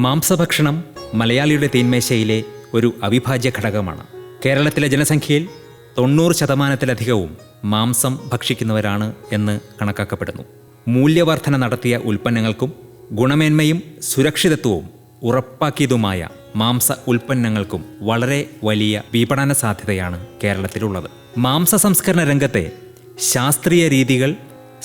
മാംസഭക്ഷണം മലയാളിയുടെ തീന്മേശയിലെ ഒരു അവിഭാജ്യ ഘടകമാണ്. കേരളത്തിലെ ജനസംഖ്യയിൽ 90% മാംസം ഭക്ഷിക്കുന്നവരാണ് എന്ന് കണക്കാക്കപ്പെടുന്നു. മൂല്യവർധന നടത്തിയ ഉൽപ്പന്നങ്ങൾക്കും ഗുണമേന്മയും സുരക്ഷിതത്വവും ഉറപ്പാക്കിയതുമായ മാംസ ഉൽപ്പന്നങ്ങൾക്കും വളരെ വലിയ വിപണന സാധ്യതയാണ് കേരളത്തിലുള്ളത്. മാംസ സംസ്കരണ രംഗത്തെ ശാസ്ത്രീയ രീതികൾ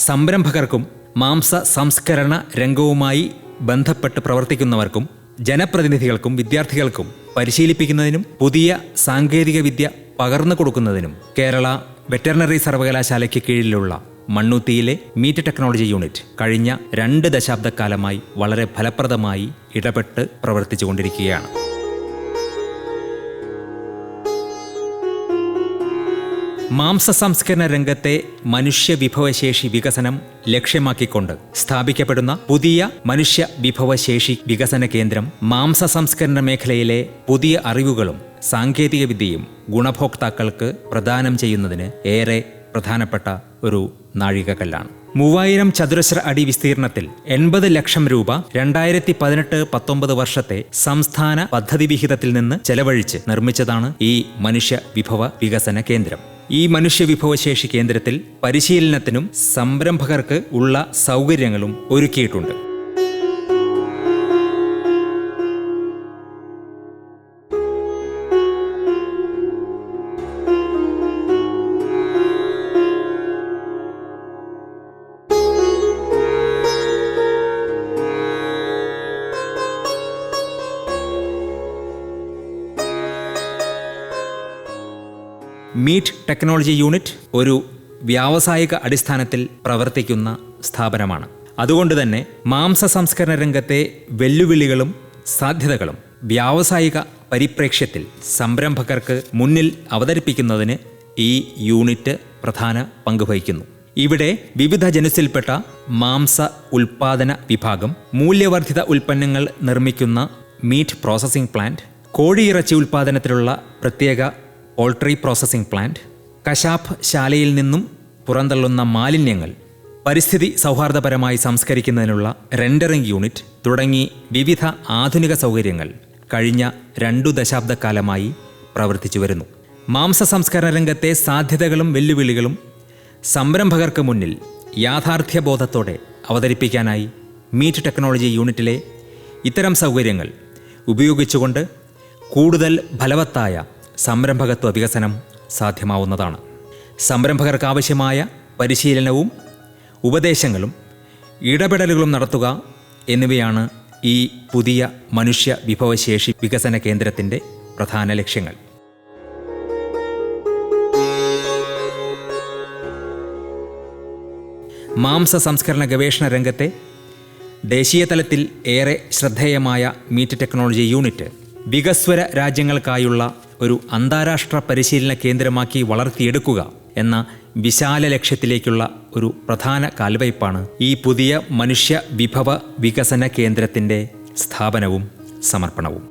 സംരംഭകർക്കും മാംസ സംസ്കരണ രംഗവുമായി ബന്ധപ്പെട്ട് പ്രവർത്തിക്കുന്നവർക്കും ജനപ്രതിനിധികൾക്കും വിദ്യാർത്ഥികൾക്കും പരിശീലിപ്പിക്കുന്നതിനും പുതിയ സാങ്കേതിക വിദ്യ പകർന്നു കൊടുക്കുന്നതിനും കേരള വെറ്ററിനറി സർവകലാശാലയ്ക്ക് കീഴിലുള്ള മണ്ണുത്തിയിലെ മീറ്റ് ടെക്നോളജി യൂണിറ്റ് കഴിഞ്ഞ 2 ദശാബ്ദക്കാലമായി വളരെ ഫലപ്രദമായി ഇടപെട്ട് പ്രവർത്തിച്ചുകൊണ്ടിരിക്കുകയാണ്. മാംസ സംസ്കരണ രംഗത്തെ മനുഷ്യ വിഭവശേഷി വികസനം ലക്ഷ്യമാക്കിക്കൊണ്ട് സ്ഥാപിക്കപ്പെടുന്ന പുതിയ മനുഷ്യ വിഭവശേഷി വികസന കേന്ദ്രം മാംസ സംസ്കരണ മേഖലയിലെ പുതിയ അറിവുകളും സാങ്കേതിക വിദ്യയും ഗുണഭോക്താക്കൾക്ക് പ്രദാനം ചെയ്യുന്നതിന് ഏറെ പ്രധാനപ്പെട്ട ഒരു നാഴികക്കല്ലാണ്. 3000 ചതുരശ്ര അടി വിസ്തീർണത്തിൽ 80 ലക്ഷം രൂപ 2018-19 വർഷത്തെ സംസ്ഥാന പദ്ധതി വിഹിതത്തിൽ നിന്ന് ചെലവഴിച്ച് നിർമ്മിച്ചതാണ് ഈ മനുഷ്യ വിഭവ വികസന കേന്ദ്രം. ഈ മനുഷ്യ വിഭവശേഷി കേന്ദ്രത്തിൽ പരിശീലനത്തിനും സംരംഭകർക്ക് ഉള്ള സൗകര്യങ്ങളും ഒരുക്കിയിട്ടുണ്ട്. മീറ്റ് ടെക്നോളജി യൂണിറ്റ് ഒരു വ്യാവസായിക അടിസ്ഥാനത്തിൽ പ്രവർത്തിക്കുന്ന സ്ഥാപനമാണ്. അതുകൊണ്ട് തന്നെ മാംസ സംസ്കരണ രംഗത്തെ വെല്ലുവിളികളും സാധ്യതകളും വ്യാവസായിക പരിപ്രേക്ഷ്യത്തിൽ സംരംഭകർക്ക് മുന്നിൽ അവതരിപ്പിക്കുന്നതിന് ഈ യൂണിറ്റ് പ്രധാന പങ്ക് വഹിക്കുന്നു. ഇവിടെ വിവിധ ജനുസിൽപ്പെട്ട മാംസ ഉൽപാദന വിഭാഗം, മൂല്യവർദ്ധിത ഉൽപ്പന്നങ്ങൾ നിർമ്മിക്കുന്ന മീറ്റ് പ്രോസസ്സിംഗ് പ്ലാന്റ്, കോഴിയിറച്ചി ഉൽപാദനത്തിലുള്ള പ്രത്യേക പോൾട്രി പ്രോസസ്സിംഗ് പ്ലാന്റ്, കശാപ്പ് ശാലയിൽ നിന്നും പുറന്തള്ളുന്ന മാലിന്യങ്ങൾ പരിസ്ഥിതി സൗഹാർദ്ദപരമായി സംസ്കരിക്കുന്നതിനുള്ള റെൻഡറിംഗ് യൂണിറ്റ് തുടങ്ങി വിവിധ ആധുനിക സൗകര്യങ്ങൾ കഴിഞ്ഞ 2 ദശാബ്ദക്കാലമായി പ്രവർത്തിച്ചു വരുന്നു. മാംസ സംസ്കരണ രംഗത്തെ സാധ്യതകളും വെല്ലുവിളികളും സംരംഭകർക്ക് മുന്നിൽ യാഥാർത്ഥ്യബോധത്തോടെ അവതരിപ്പിക്കാനായി മീറ്റ് ടെക്നോളജി യൂണിറ്റിലെ ഇത്തരം സൗകര്യങ്ങൾ ഉപയോഗിച്ചുകൊണ്ട് കൂടുതൽ ഫലവത്തായ സംരംഭകത്വ വികസനം സാധ്യമാവുന്നതാണ്. സംരംഭകർക്ക് ആവശ്യമായ പരിശീലനവും ഉപദേശങ്ങളും ഇടപെടലുകളും നടത്തുക എന്നിവയാണ് ഈ പുതിയ മനുഷ്യ വിഭവശേഷി വികസന കേന്ദ്രത്തിൻ്റെ പ്രധാന ലക്ഷ്യങ്ങൾ. മാംസ സംസ്കരണ ഗവേഷണ രംഗത്തെ ദേശീയ തലത്തിൽ ഏറെ ശ്രദ്ധേയമായ മീറ്റ് ടെക്നോളജി യൂണിറ്റ് വികസ്വര രാജ്യങ്ങൾക്കായുള്ള ഒരു അന്താരാഷ്ട്ര പരിശീലന കേന്ദ്രമാക്കി വളർത്തിയെടുക്കുക എന്ന വിശാല ലക്ഷ്യത്തിലേക്കുള്ള ഒരു പ്രധാന കാൽവയ്പ്പാണ് ഈ പുതിയ മനുഷ്യ വിഭവ വികസന കേന്ദ്രത്തിൻ്റെ സ്ഥാപനവും സമർപ്പണവും.